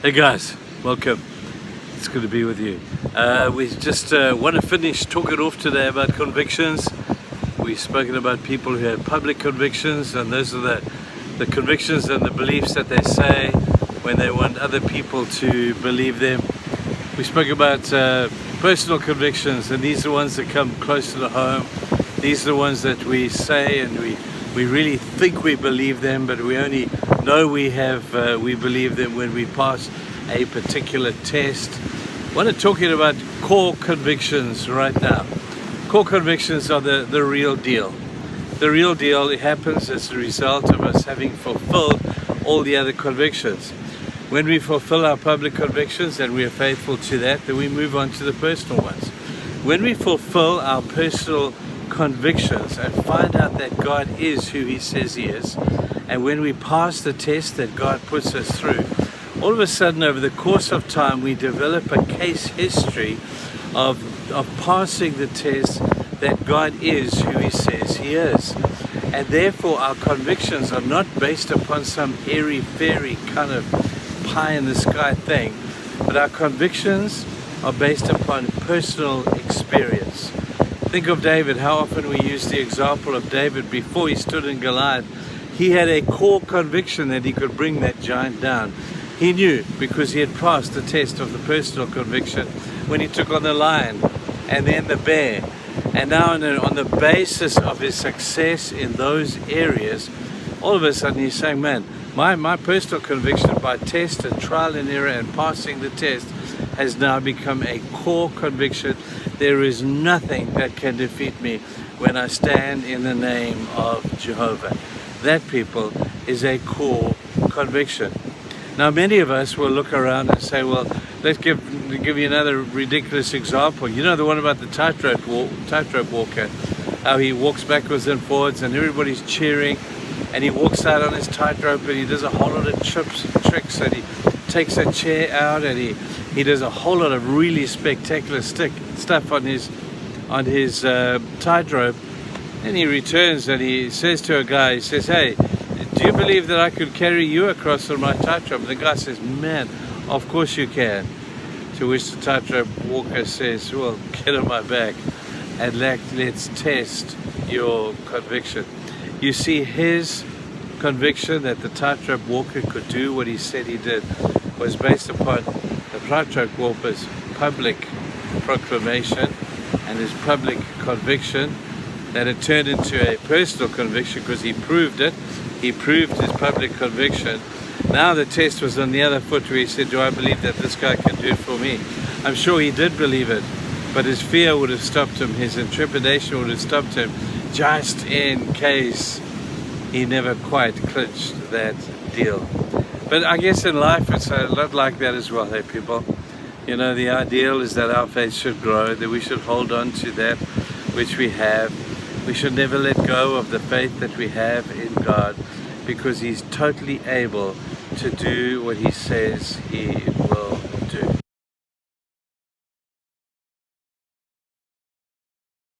Hey guys, welcome. It's good to be with you. We just want to finish talking off today about convictions. We've spoken about people who have public convictions, and those are the convictions and the beliefs that they say when they want other people to believe them. We spoke about personal convictions, and these are the ones that come close to the home. These are the ones that we say and we really think we believe them, but we only know we believe them when we pass a particular test. I want to talk about core convictions right now. Core convictions are the real deal. The real deal, it happens as a result of us having fulfilled all the other convictions. When we fulfill our public convictions and we are faithful to that, then we move on to the personal ones. When we fulfill our personal convictions and find out that God is who He says He is, and when we pass the test that God puts us through, all of a sudden over the course of time we develop a case history of passing the test that God is who He says He is. And therefore our convictions are not based upon some airy-fairy kind of pie in the sky thing, but our convictions are based upon personal experience. Think of David, how often we use the example of David before he stood in Goliath. He had a core conviction that he could bring that giant down. He knew, because he had passed the test of the personal conviction when he took on the lion and then the bear. And now on the basis of his success in those areas, all of a sudden he's saying, man, my personal conviction by test and trial and error and passing the test has now become a core conviction. There is nothing that can defeat me when I stand in the name of Jehovah. That, people, is a core conviction. Now, many of us will look around and say, well, let's give you another ridiculous example. You know the one about the tightrope walker, how he walks backwards and forwards and everybody's cheering, and he walks out on his tightrope and he does a whole lot of tricks, and he takes a chair out and he does a whole lot of really spectacular stuff on his tightrope. And he returns and he says to a guy, he says, hey, do you believe that I could carry you across on my tightrope? And the guy says, man, of course you can. To which the tightrope walker says, well, get on my back and let's test your conviction. You see, his conviction that the tightrope walker could do what he said he did was based upon the tightrope walker's public proclamation and his public conviction, that it turned into a personal conviction because he proved it. He proved his public conviction. Now the test was on the other foot, where he said, do I believe that this guy can do it for me? I'm sure he did believe it, but his fear would have stopped him, his intrepidation would have stopped him, just in case he never quite clinched that deal. But I guess in life it's a lot like that as well, hey people. You know, the ideal is that our faith should grow, that we should hold on to that which we have. We should never let go of the faith that we have in God, because He's totally able to do what He says He will